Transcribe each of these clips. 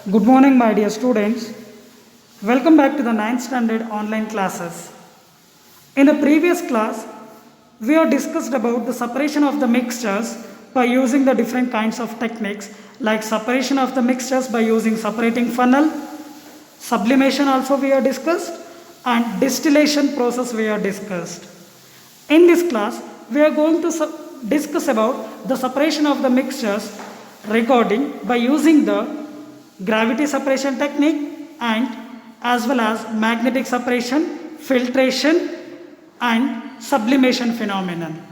Good morning, my dear students. Welcome back to the 9th standard online classes. In the previous class, we have discussed about the separation of the mixtures by using the different kinds of techniques like separation of the mixtures by using separating funnel, sublimation also we have discussed, and distillation process we have discussed. In this class, we are going to discuss about the separation of the mixtures recording by using the gravity separation technique and as well as magnetic separation, filtration and sublimation phenomenon.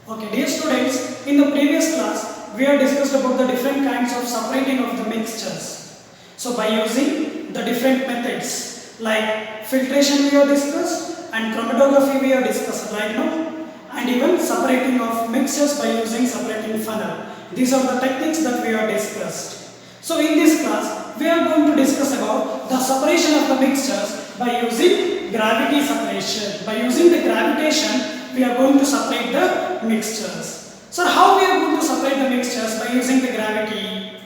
Okay, dear students, in the previous class we have discussed about the different kinds of separating of the mixtures. So by using the different methods like filtration we have discussed and chromatography we have discussed right now, and even separating of mixtures by using separating funnel. These are the techniques that we have discussed. So in this class, we are going to discuss about the separation of the mixtures by using gravity separation. By using the gravitation, we are going to separate the mixtures. So how we are going to separate the mixtures by using the gravity?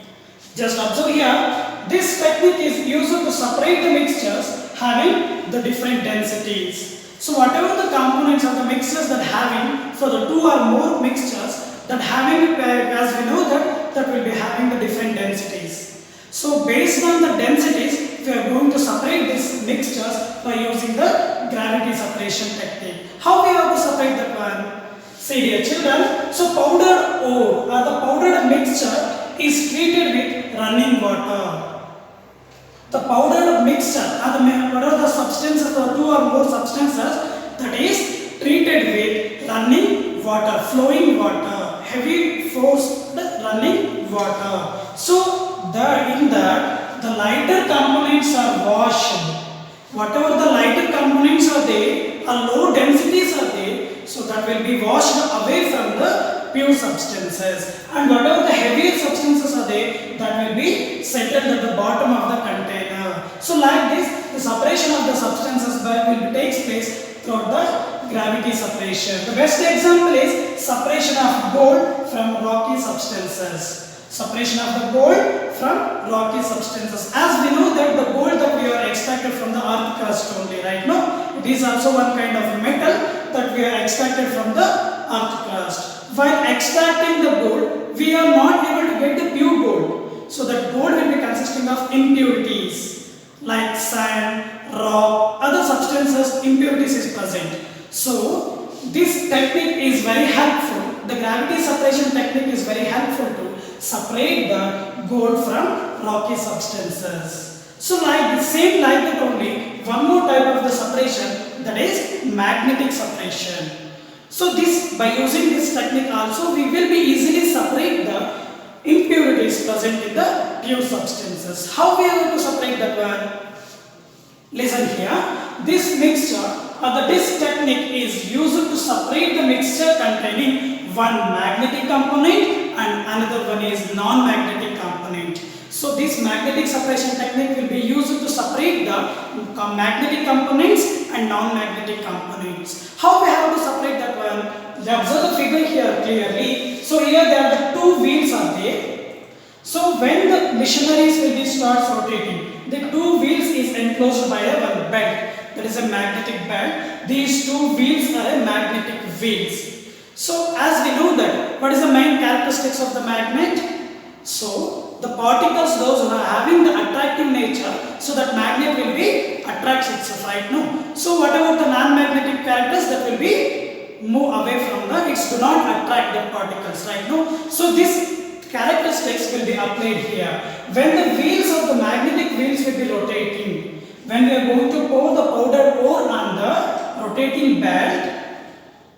Just observe here, this technique is used to separate the mixtures having the different densities. So whatever the components of the mixtures that having for the two or more mixtures that having as we know that will be having the different densities. So based on the densities we are going to separate these mixtures by using the gravity separation technique. How we have to separate that one? See dear children, so powdered ore or the powdered mixture is treated with running water. The powdered mixture what are the substances or two or more substances that is treated with running water, flowing water, heavy forced running water. So in that the lighter components are washed. Whatever the lighter components are there or low densities are there, so that will be washed away from the pure substances, and whatever the heavier substances are there, that will be settled at the bottom of the container. So like this, the separation of the substances will takes place throughout the gravity separation. The best example is separation of gold from rocky substances. Separation of the gold from rocky substances. As we know that the gold that we are extracted from the earth crust only, right? No, it is also one kind of metal that we are extracted from the earth crust. While extracting the gold, we are not able to get the pure gold. So that gold will be consisting of impurities like sand, rock, other substances, impurities is present. So this technique is very helpful. The gravity separation technique is very helpful to separate the gold from rocky substances. So like the same like that only, one more type of the separation, that is magnetic separation. So this, by using this technique also, we will be easily separate the impurities present in the pure substances. How we are going to separate that one? Listen here, this mixture or this technique is used to separate the mixture containing one magnetic component and another one is non-magnetic component. So this magnetic separation technique will be used to separate the magnetic components and non-magnetic components. How we have to separate that one? Observe the figure here clearly. So here there are the two wheels are there. So when the machineries will be starts rotating, the two wheels is enclosed by a one belt. That is a magnetic belt. These two wheels are a magnetic wheels. So as we know that, what is the main characteristics of the magnet? So the particles, those who are having the attractive nature, so that magnet will be attracts itself, right? No. So whatever the non-magnetic characters, that will be move away from the, it do not attract the particles, right? No. So this characteristics will be applied here. When the wheels of the magnetic wheels will be rotating, when we are going to pour the powdered ore on the rotating belt,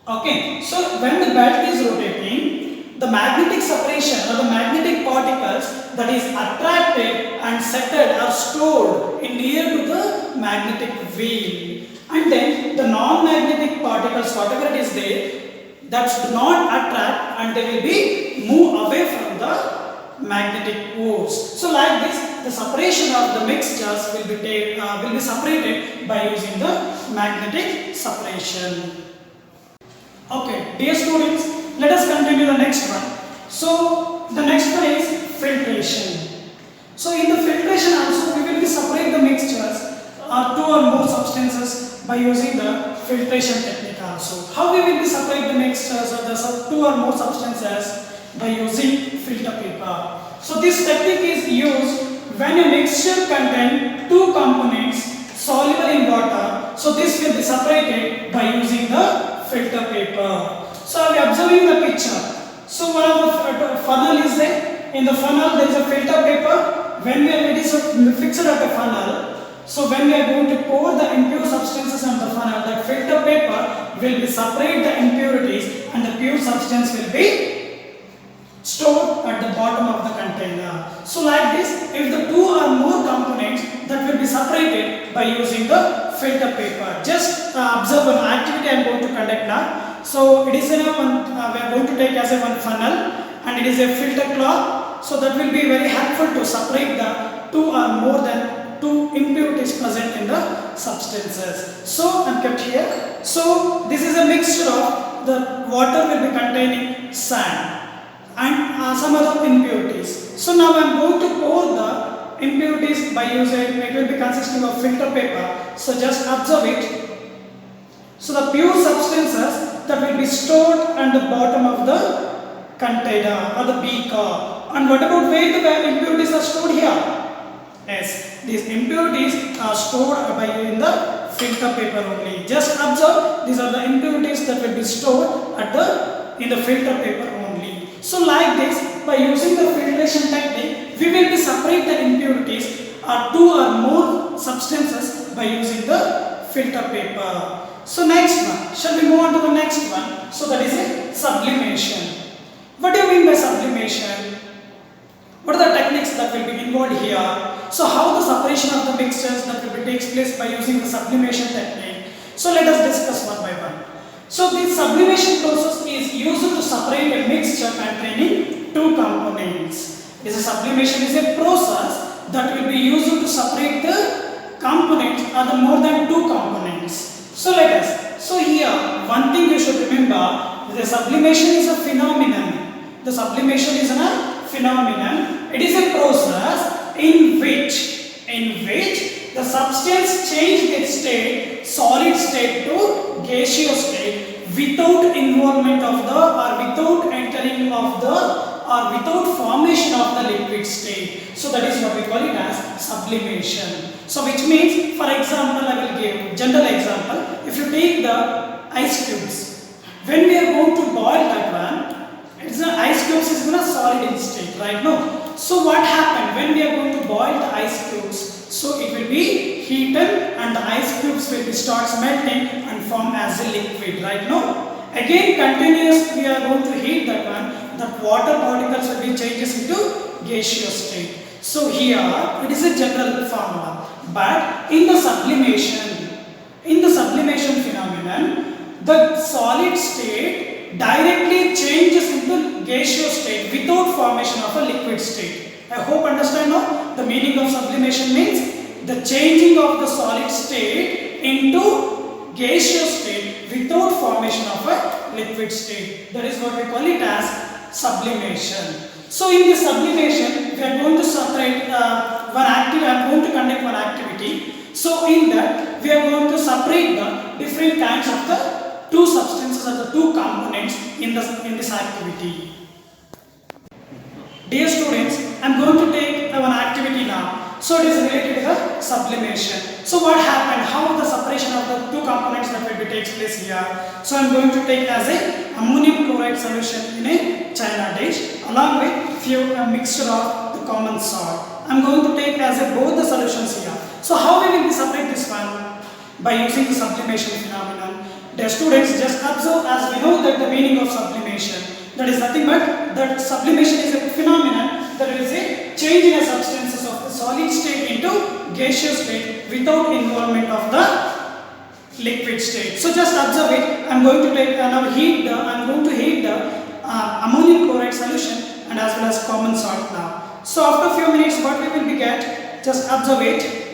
okay, so when the belt is rotating, the magnetic separation or the magnetic particles that is attracted and settled or stored in near to the magnetic wheel, and then the non-magnetic particles, whatever it is there, that do not attract and they will be move away from the magnetic ores. So like this, the separation of the mixtures will be separated by using the magnetic separation. Okay, dear students, let us continue the next one. So the next one is filtration. filtration. So in the filtration also we will be separate the mixtures or two or more substances by using the filtration technique also. How we will be separate the mixtures or the two or more substances by using filter paper. So this technique is used when a mixture contains two components soluble in water. So this will be separated by using the filter paper. So we are observing the picture. So one of the funnel is there. In the funnel there is a filter paper. When it is fixed at a funnel, so when we are going to pour the impure substances on the funnel, that filter paper will be separate the impurities and the pure substance will be stored at the bottom of the container. So like this, if the two or more components, that will be separated by using the filter paper. Just observe an activity I am going to conduct now. So it is in a one, we are going to take as a one funnel and it is a filter cloth. So that will be very helpful to separate the two or more than two impurities present in the substances. So I am kept here. So this is a mixture of the water will be containing sand and some other impurities. So now I am going to pour the impurities by using, it will be consisting of filter paper. So just observe it. So the pure substances that will be stored at the bottom of the container or the beaker. And what about where the impurities are stored here? Yes, these impurities are stored in the filter paper only. Just observe, these are the impurities that will be stored in the filter paper only. So like this, by using the filtration technique, we will be separate the impurities or two or more substances by using the filter paper. So next one, shall we move on to the next one? So that is a sublimation. What do you mean by sublimation? What are the techniques that will be involved here? So how the separation of the mixtures that will be takes place by using the sublimation technique? So let us discuss one by one. So this sublimation process is used to separate a mixture containing two components. This sublimation is a process that will be used to separate the components or the more than two components. So let us. So here one thing you should remember, the sublimation is a phenomenon. The sublimation is a phenomenon. It is a process in which the substance changes its state, solid state to gaseous state without involvement of the or without entering of the or without formation of the liquid state. So that is what we call it as sublimation. So which means, for example, I will give general example. If you take the ice cubes, when we are going to boil that one, it's the ice cubes is in a solid state, right? No. So what happened when we are going to boil the ice cubes? So it will be heated and the ice cubes will be starts melting and form as a liquid, right? No. Again, continuous we are going to heat that one. The water particles will be changes into gaseous state. So here it is a general formula, but in the sublimation phenomenon, the solid state directly changes into gaseous state without formation of a liquid state. I hope understand now. The meaning of sublimation means the changing of the solid state into gaseous state without formation of a liquid state. That is what we call it as sublimation. So in this sublimation, we are going to separate I am going to conduct one activity. So in that, we are going to separate the different kinds of the two substances or the two components in this activity. Dear students, I am going to take one activity now. So it is related to the sublimation. So what happened? How the separation of the two components that will be takes place here? So I am going to take as a ammonium chloride solution in a china dish along with few mixture of the common salt. I am going to take as a both the solutions here. So how we will be separate this one? By using the sublimation phenomenon. Dear students, just observe as we know that the meaning of sublimation. That is nothing but that sublimation is a phenomenon that is a change in a substances of the solid state into gaseous state without involvement of the liquid state. So just observe it. I am going to take now heat the ammonium chloride solution and as well as common salt now. So after a few minutes, what we will be get? Just observe it.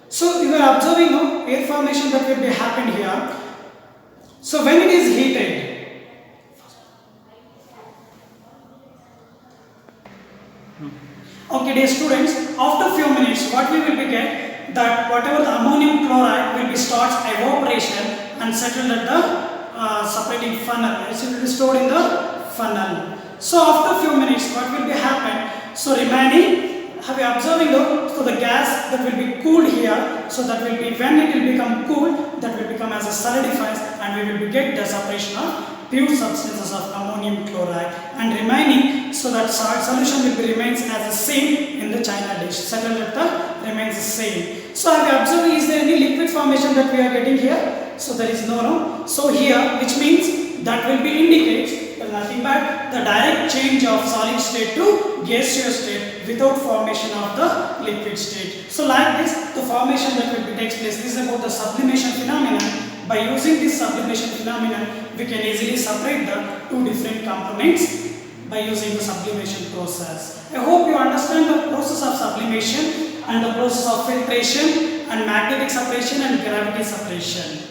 So you are observing now air formation that will be happened here. So when it is heated, Okay, dear students, after few minutes, what we will be get that whatever the ammonium chloride will be starts evaporation and settled at the separating funnel. It will be stored in the funnel. So after few minutes, what will be happen? So remaining, have you observing so the gas that will be cooled here, so that will be when it will become cool, that will become as a solidifies, and we will be get the separation of pure substances of ammonium chloride, and remaining so that salt solution will be remains as the same in the china dish, settled at the remains the same. So have you observed, is there any liquid formation that we are getting here? So there is no. So here, which means that will be indicates nothing but the direct change of solid state to gaseous state without formation of the liquid state. So like this, the formation that will be takes place. This is about the sublimation phenomenon. By using this sublimation phenomenon, we can easily separate the two different components by using the sublimation process. I hope you understand the process of sublimation and the process of filtration and magnetic separation and gravity separation.